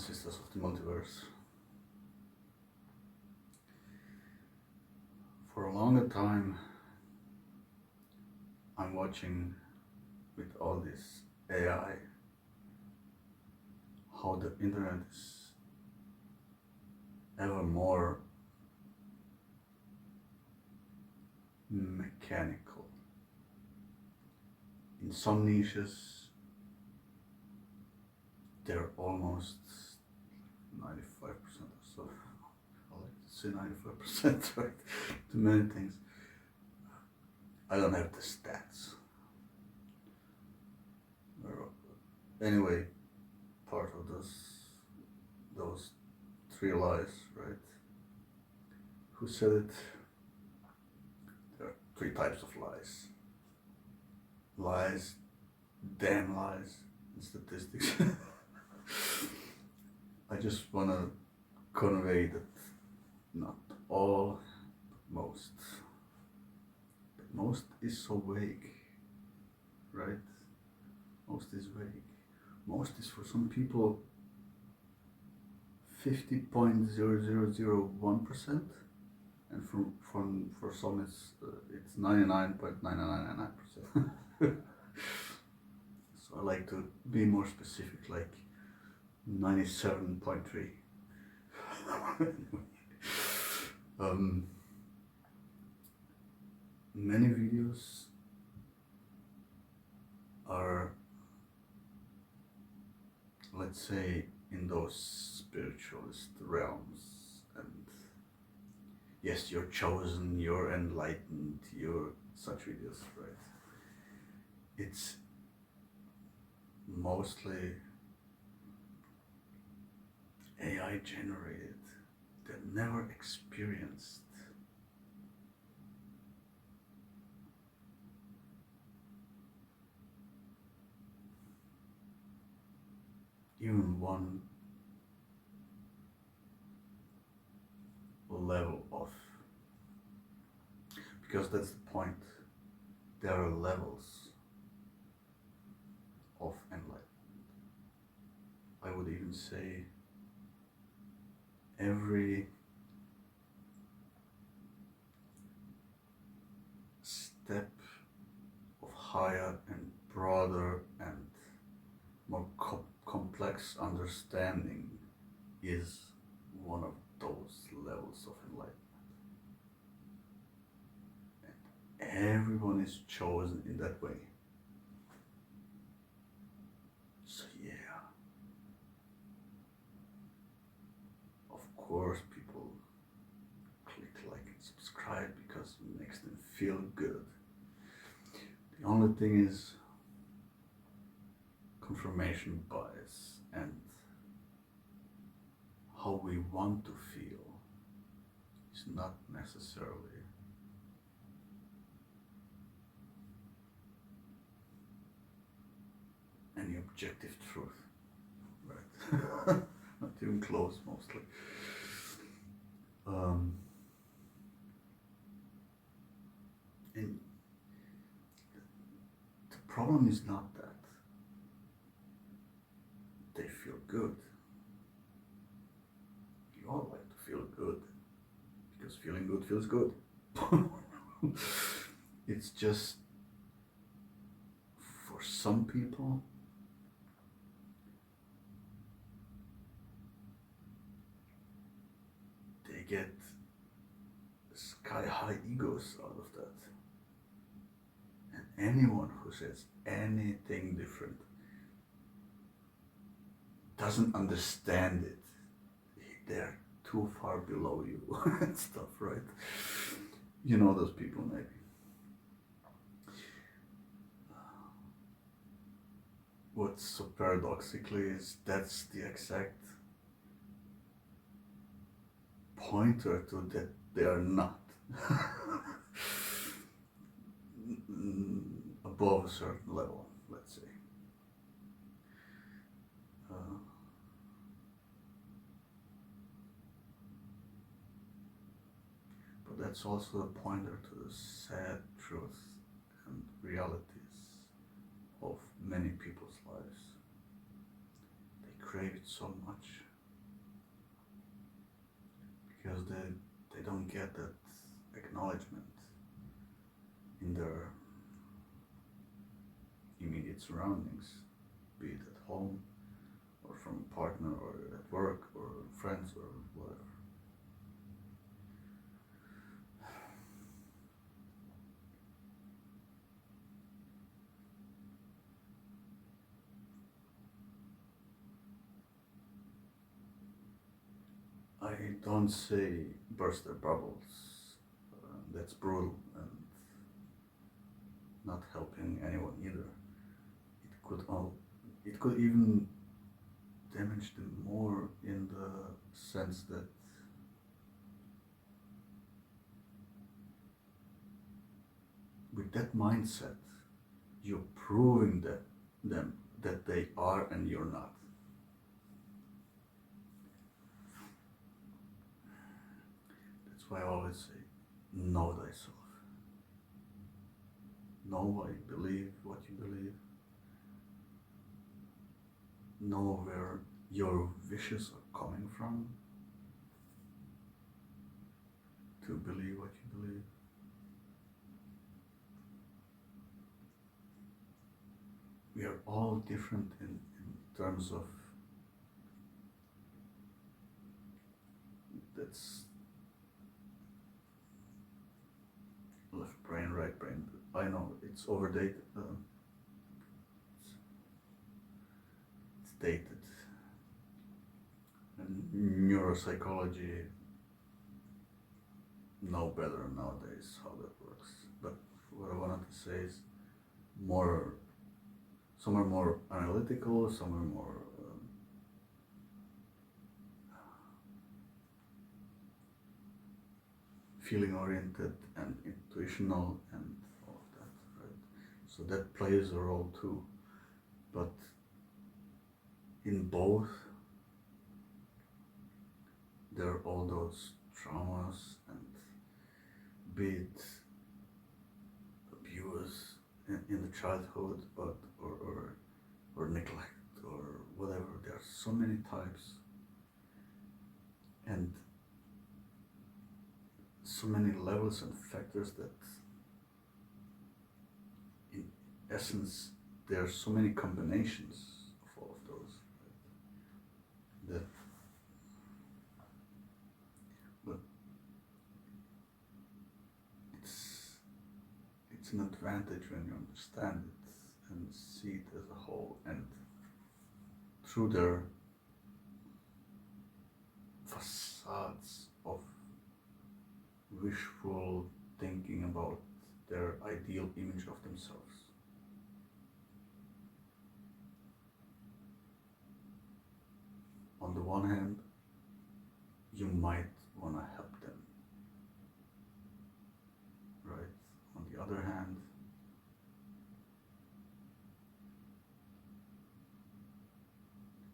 and sisters of the multiverse. For a longer time, I'm watching with all this AI how the internet is ever more mechanical. In some niches, they're almost 95% or so. I like to say 95%, right? To many things. I don't have the stats. Anyway, part of those three lies, right? Who said it? There are three types of lies. Lies, damn lies, and statistics. I just wanna convey that not all, but most. But most is so vague, right? Most is vague. Most is for some people 50.0001%, and for some it's 99.9999%. So I like to be more specific, like 97.3. Many videos are, let's say, in those spiritualist realms, and yes, you're chosen, you're enlightened, you're such videos, right? It's mostly AI generated. They're never experienced. Even one level of, because that's the point, there are levels of enlightenment. I would even say every step of higher and broader and more complex understanding is one of those levels of enlightenment. And everyone is chosen in that way. So yeah, of course people click like and subscribe because it makes them feel good. The only thing is confirmation bias and how we want to feel is not necessarily any objective truth, right? Not even close, mostly. And the problem is not that they feel good. You all like to feel good because feeling good feels good. It's just for some people they get sky high egos out of that. And anyone who says anything different doesn't understand it. They're too far below you and stuff, right? You know those people maybe. What's so paradoxically is that's the exact pointer to that they are not above a certain level, let's say. But that's also a pointer to the sad truth and realities of many people's lives. They crave it so much, because they don't get that acknowledgement in their immediate surroundings, be it at home or from a partner or at work or friends or whatever. I don't say burst their bubbles. That's brutal and not helping anyone either. It could even damage them more in the sense that with that mindset, you're proving them that they are and you're not. That's why I always say, know thyself. Know why you believe what you believe. Know where your wishes are coming from to believe what you believe. We are all different in terms of that's left brain, right brain. I know it's overdated. It's dated. And neuropsychology know better nowadays how that works. But what I wanted to say is some are more analytical, some are more feeling oriented and intuitional and all of that, right? So that plays a role too. But in both, there are all those traumas and be it abuse in the childhood, or neglect or whatever. There are so many types and so many levels and factors that in essence there are so many combinations of all of those, right? But it's an advantage when you understand it and see it as a whole, and through their facades of wishful thinking about their ideal image of themselves. On the one hand, you might want to help them, right? On the other hand,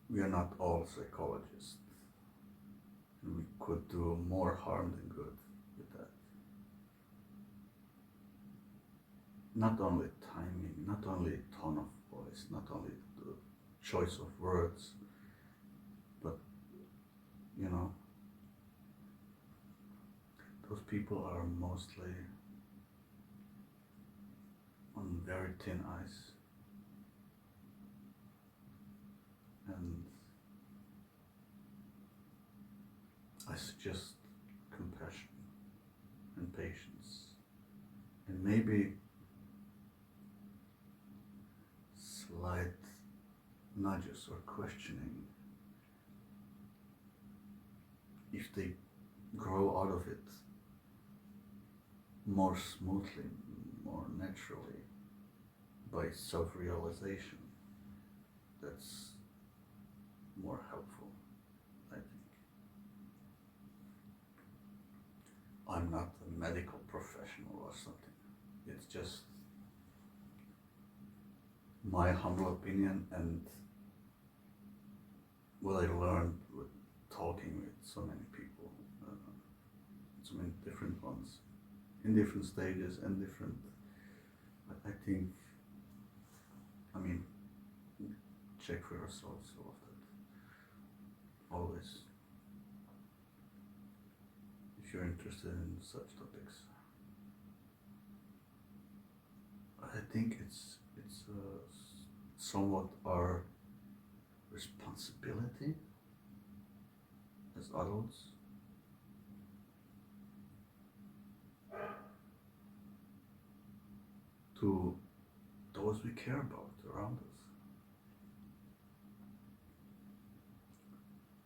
we are not all psychologists, and we could do more harm than good with that. Not only timing, not only tone of voice, not only the choice of words, but those people are mostly on very thin ice. And I suggest compassion and patience, and maybe slight nudges or questioning if they grow out of it more smoothly, more naturally, by self-realization. That's more helpful, I think. I'm not a medical professional or something. It's just my humble opinion and what I learned with talking with so many people, so many different ones, in different stages and different, I think, check for yourselves all of that, always. if you're interested in such topics. I think it's somewhat our responsibility as adults to those we care about around us.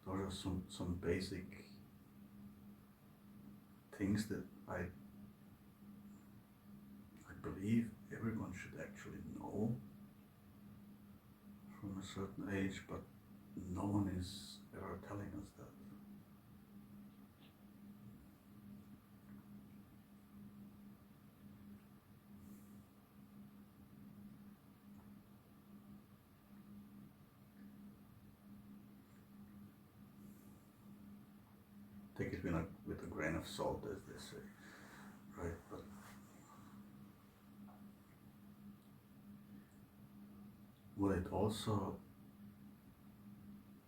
Those are some basic things that I believe everyone should actually know from a certain age, but no one is ever telling us that. Take it with a grain of salt, as they say, right? But what it also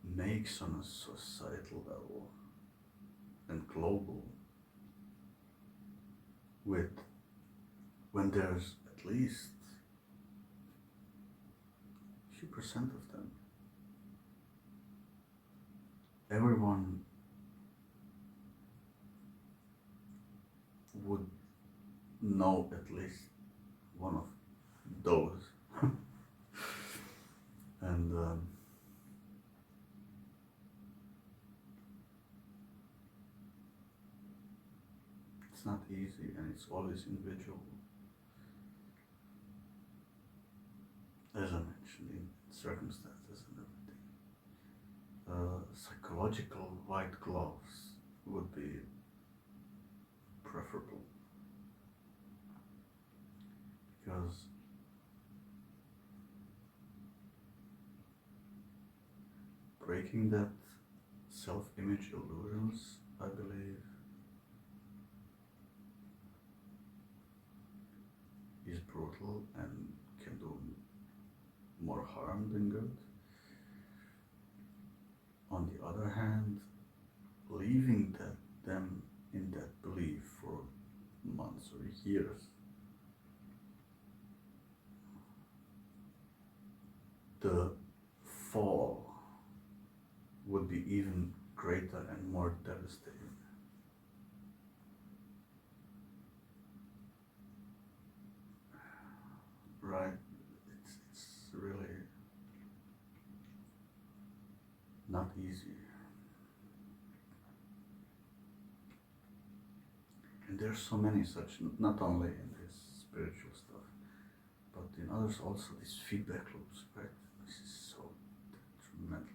makes on a societal level and global, with when there's at least a few percent of them, everyone would know at least one of those. And it's not easy, and it's always individual. As I mentioned, in circumstances and everything. Psychological white gloves would be preferable, because breaking that self-image illusions, I believe, is brutal and can do more harm than good. On the other hand, leaving them in that belief for months or years, the fall would be even greater and more devastating. Right? It's really not easy. And there's so many such, not only in this spiritual stuff, but in others also, these feedback loops, right? This is so detrimental.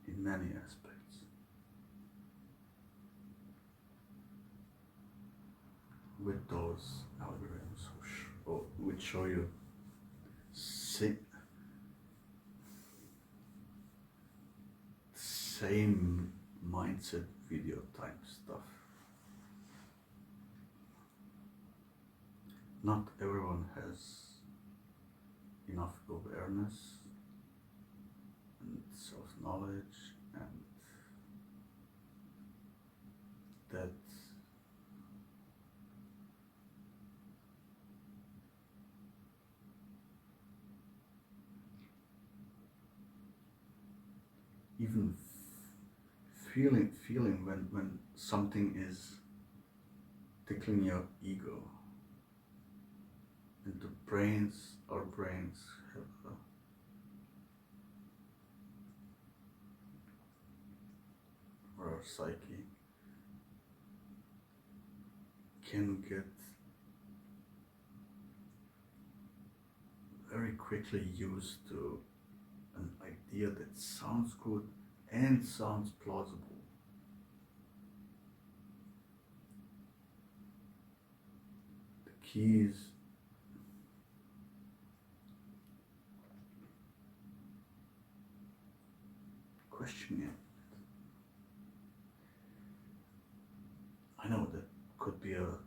In many aspects. With those algorithms which show you same mindset video type stuff. Not everyone has enough awareness and self-knowledge, and that even feeling when something is tickling your ego, and our brains have or our psyche can get very quickly used to an idea that sounds good and sounds plausible. The key is questioning it. I know that could be a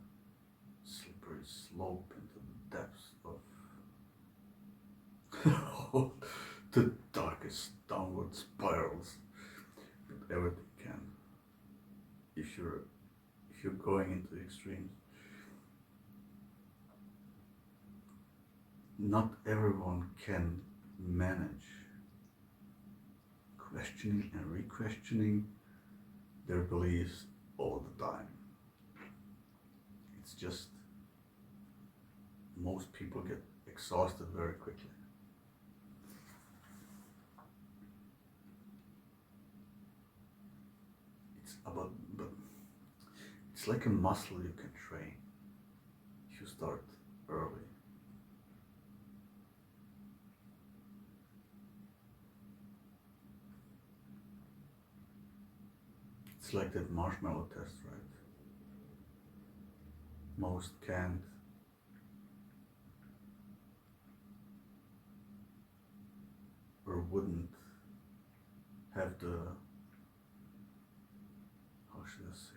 slippery slope into the depths of the dark darkest downward spirals, but everything can. If you're going into extremes. Not everyone can manage questioning and re-questioning their beliefs all the time. It's just most people get exhausted very quickly. But it's like a muscle you can train if you start early. It's like that marshmallow test, right? Most can't. Or wouldn't have the, how should I say,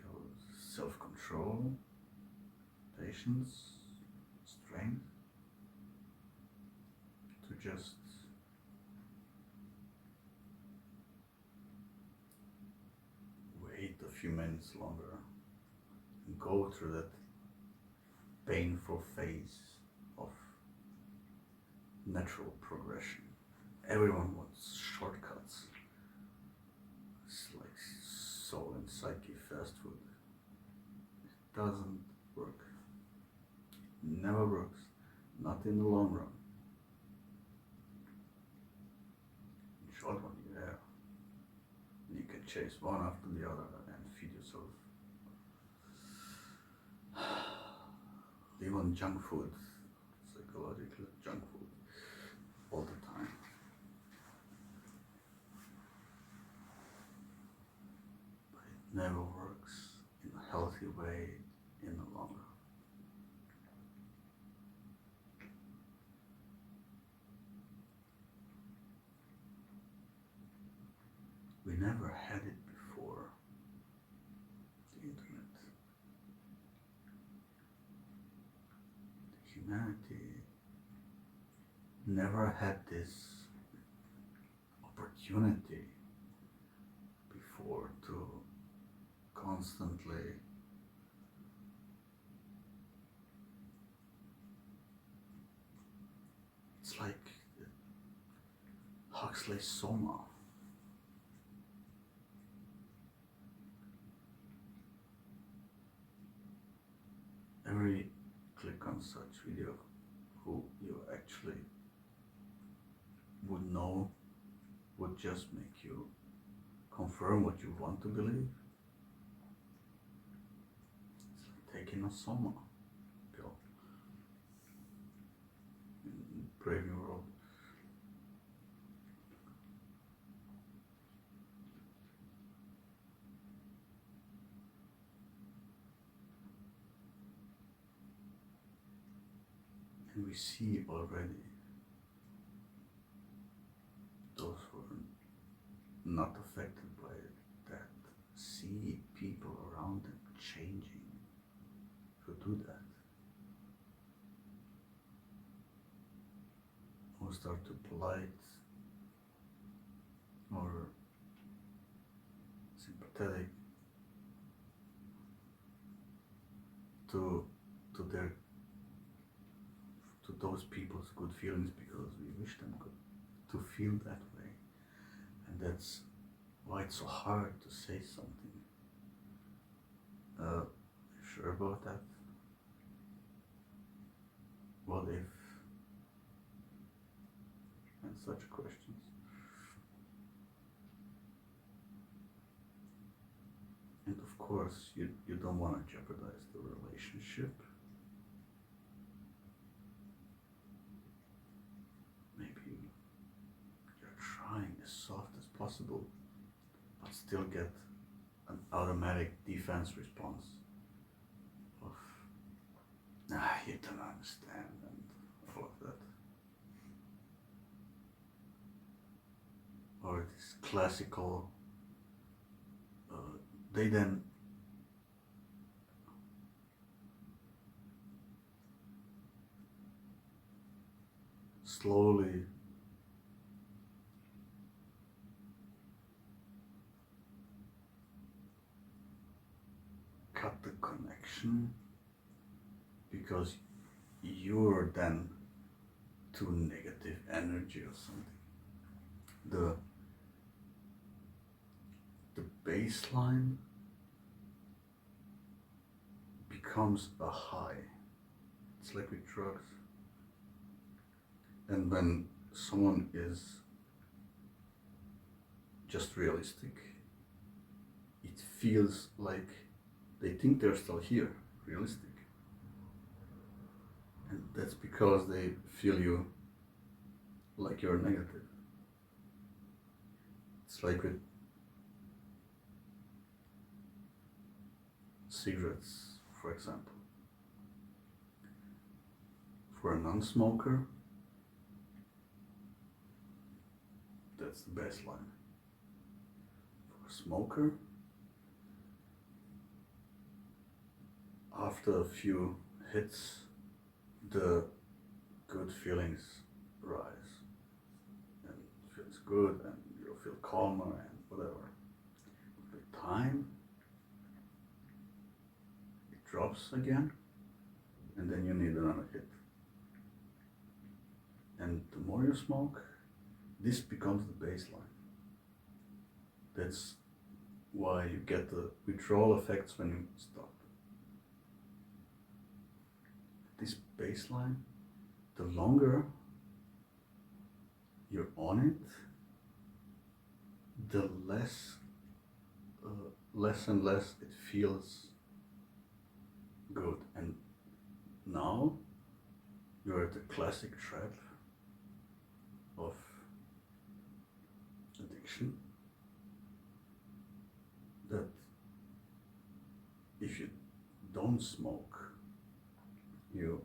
self-control, patience, strength to just wait a few minutes longer and go through that painful phase of natural progression. Everyone wants shortcuts. It's like soul and psyche fast food. It doesn't work. It never works. Not in the long run. In short run, yeah. You can chase one after the other and feed yourself. Live on junk food, psychological junk food, all the time. But it never works in a healthy way in the long run. We never had it before the internet. Humanity never had this opportunity before to constantly it's like Huxley's Soma. Every click on such video who you actually would know would just make you confirm what you want to believe. It's like taking a Soma pill in Brave New World. And we see already those who are not affected by that see people around them changing who do that. Who start to polite or sympathetic to their to those people's good feelings because we wish them good to feel that way. And that's why it's so hard to say something. You sure about that? What if? And such questions. And of course, you don't want to jeopardize the relationship. Maybe you're trying as soft as possible, but still get an automatic defense response of, nah, you don't understand, and all of that. Or this classical, they then slowly cut the connection because you're then too negative energy or something. The baseline becomes a high. It's like with drugs. And when someone is just realistic, it feels like they think they're still here, realistic. And that's because they feel you like you're negative. It's like with cigarettes, for example. For a non-smoker, that's the baseline. For a smoker, after a few hits, the good feelings rise and it feels good and you'll feel calmer and whatever. With time, it drops again and then you need another hit. And the more you smoke, this becomes the baseline. That's why you get the withdrawal effects when you stop. This baseline, the longer you're on it, the less and less it feels good. And now you're at the classic trap of addiction, that if you don't smoke, you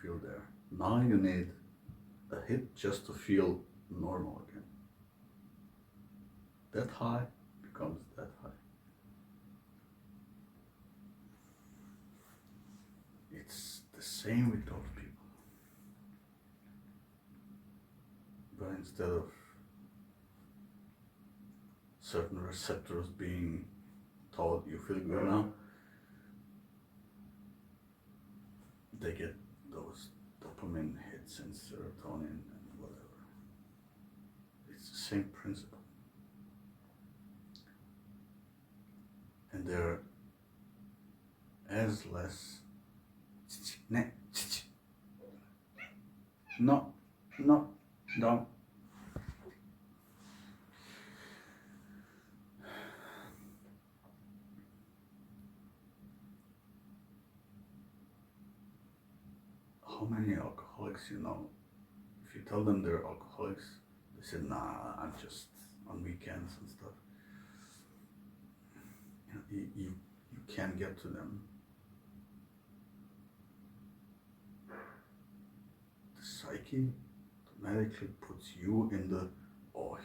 feel there. Now you need a hit just to feel normal again. That high becomes that high. It's the same with those people. But instead of certain receptors being told you feel good now, they get those dopamine hits and serotonin and whatever. It's the same principle. And they're as less. No, don't. How many alcoholics you know? If you tell them they're alcoholics, they say, nah, I'm just on weekends and stuff. You can't get to them. The psyche automatically puts you in the, oh,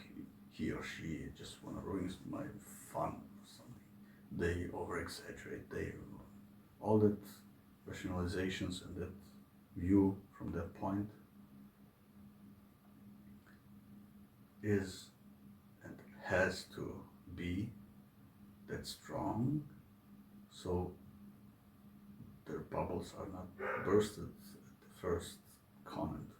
he or she just wanna ruin my fun or something. They over exaggerate, all that rationalizations and that view from that point is and has to be that strong, so their bubbles are not bursted at the first comment.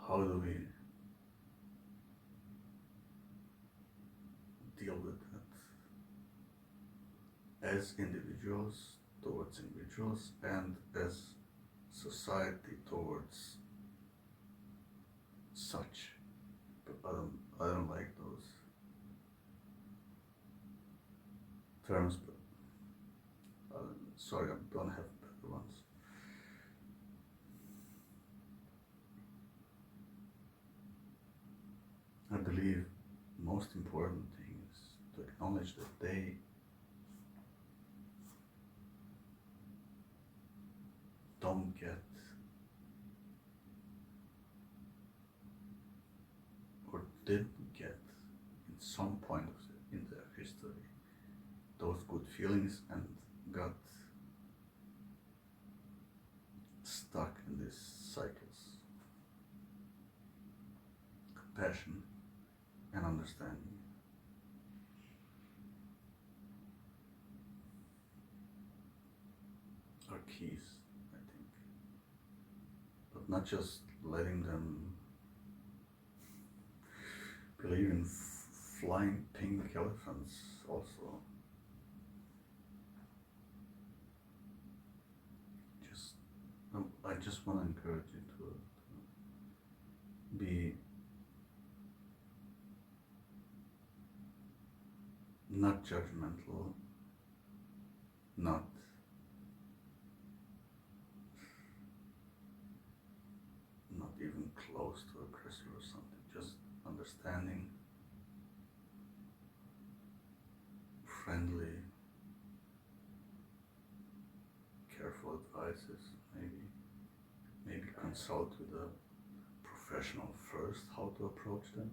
How do we deal with that as individuals towards individuals and as society towards such? But I don't like those terms, but sorry, I don't have better ones. I believe most important thing is to acknowledge that they don't get or didn't get in some point in their history those good feelings and got stuck in these cycles. Compassion and understanding are keys, I think. But not just letting them believe in flying pink elephants also. Just, I just want to encourage you to be not judgmental, not even close to aggressive or something, just understanding, friendly, careful advices, maybe consult with a professional first how to approach them.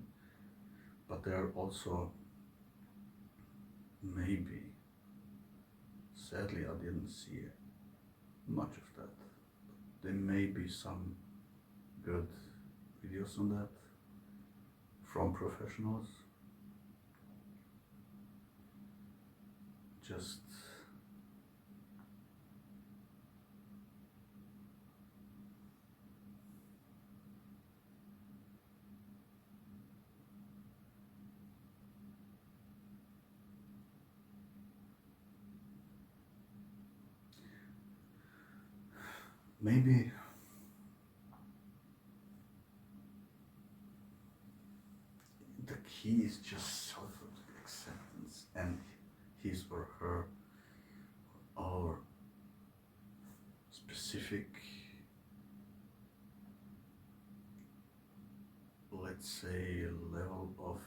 But there are also, maybe, sadly I didn't see much of that. There may be some good videos on that from professionals. Just maybe the key is just self-acceptance and his or her, our specific, let's say, level of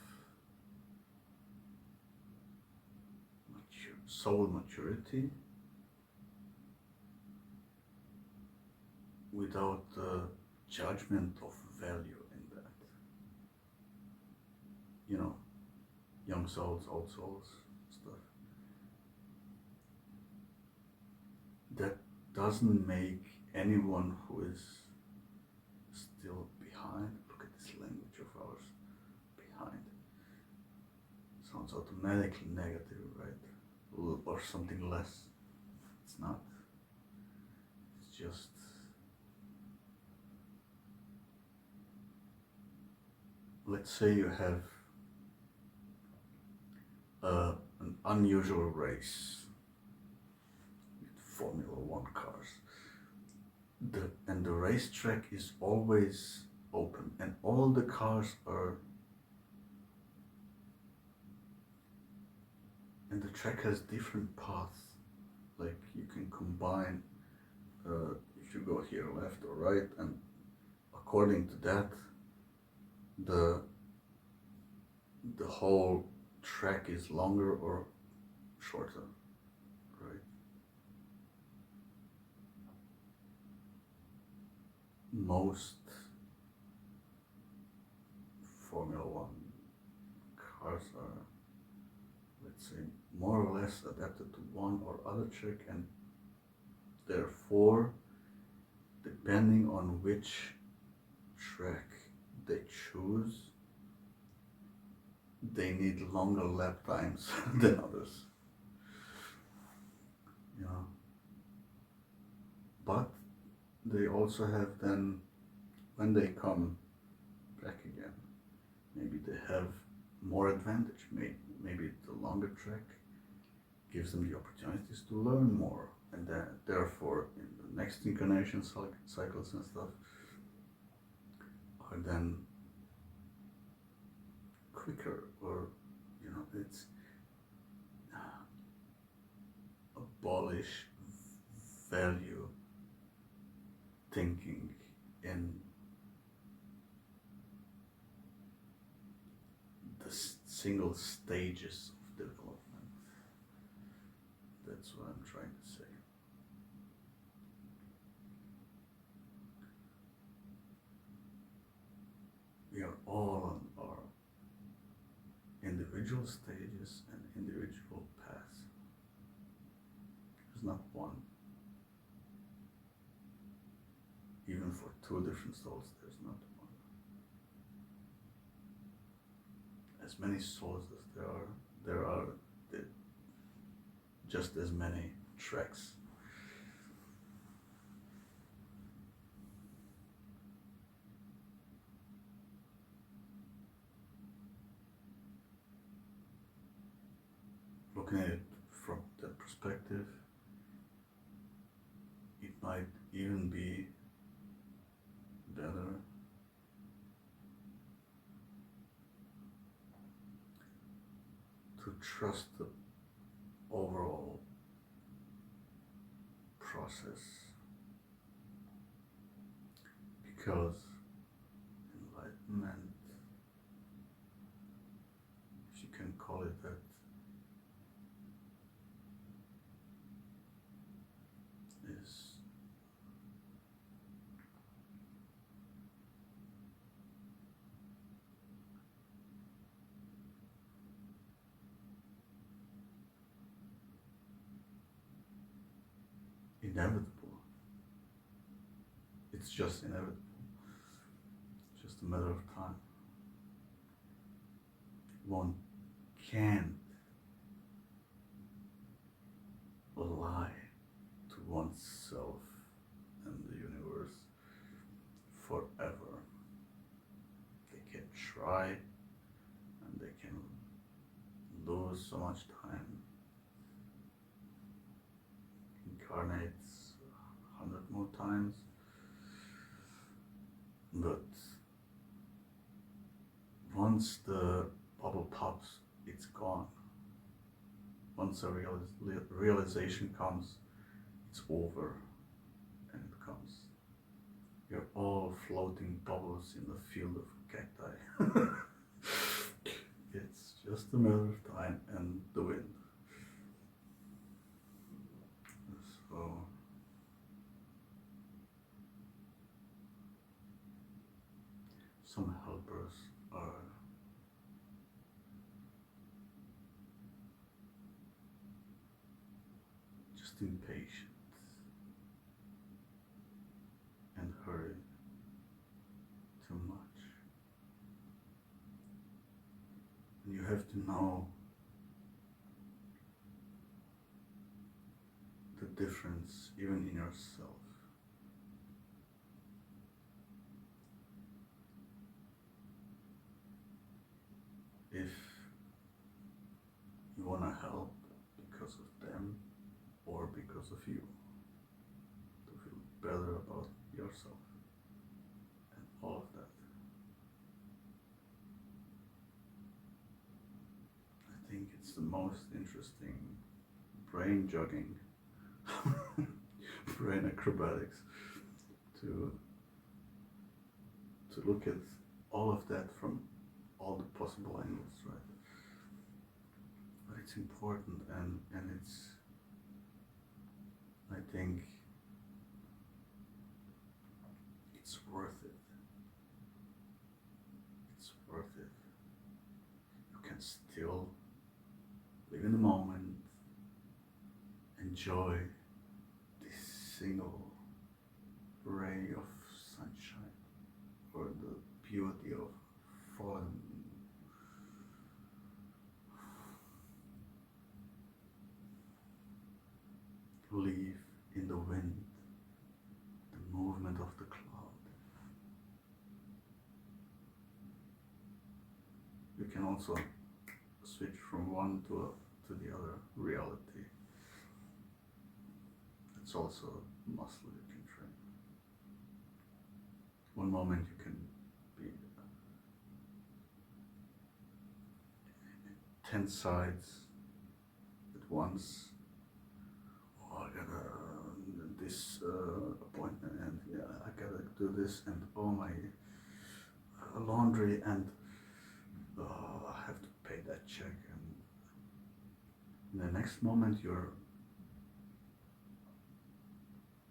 soul maturity without the judgment of value in that. You know, young souls, old souls, stuff. That doesn't make anyone who is still behind, look at this language of ours, behind. Sounds automatically negative, right? Or something less. It's not. It's just let's say you have an unusual race with Formula One cars. And the racetrack is always open and all the cars are, and the track has different paths, like you can combine, if you go here left or right, and according to that the whole track is longer or shorter, right? Most Formula One cars are, let's say, more or less adapted to one or other track, and therefore, depending on which track they choose, they need longer lap times than others. Yeah. But they also have then, when they come back again, maybe they have more advantage. Maybe the longer track gives them the opportunities to learn more, and then therefore in the next incarnation cycles and stuff are then quicker, or it's abolish value thinking in the single stages of development. That's what I'm trying to say. We are all on our individual stages and individual paths. There's not one. Even for two different souls, there's not one. as many souls as there are just as many tracks. Looking at it from that perspective, it might even be better to trust the overall process, because enlightenment, if you can call it that, is inevitable. It's just inevitable. It's just a matter of time. One can't lie to oneself and the universe forever. They can try and they can lose so much time, incarnate 100 more times, but once the bubble pops, it's gone. Once a realization comes, it's over, and it comes. You're all floating bubbles in the field of cacti. It's just a matter of time and the wind. So some helpers are just impatient and hurry too much. And you have to know the difference even in yourself. If you want to help because of them or because of you, to feel better about yourself and all of that. I think it's the most interesting brain jogging, brain acrobatics, to look at all of that from all the possible angles, right? But it's important, and it's, I think it's worth it. It's worth it. You can still live in the moment, enjoy this single ray of sunshine, or the beauty of fallen. Leaf in the wind, the movement of the cloud. You can also switch from one to the other reality. It's also a muscle you can train. One moment you can be 10 sides at once. Oh, I gotta this appointment, and yeah, I gotta do this, and oh my laundry, and I have to pay that check, and in the next moment you're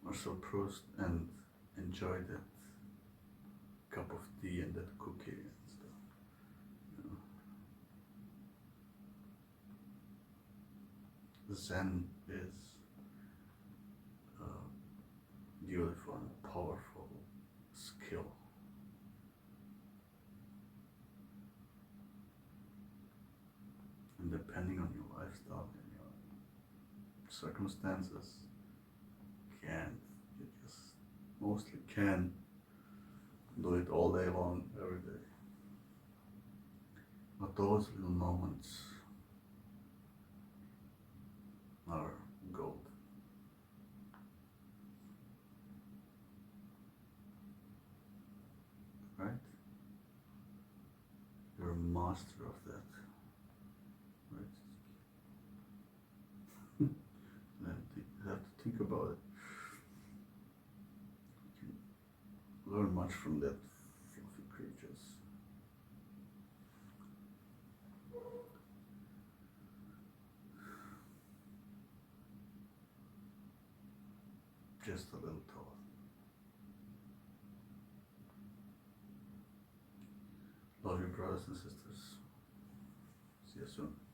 Marcel Proust and enjoy that cup of tea and that cookie and stuff. You know. Zen is a beautiful and powerful skill. circumstances can't. You just mostly can do it all day long, every day. But those little moments are gold. Right? You're a master of that. Right? You have to think about it. You can learn much from that fluffy creatures. Just a little thought. Love you, brothers and sisters. See you soon.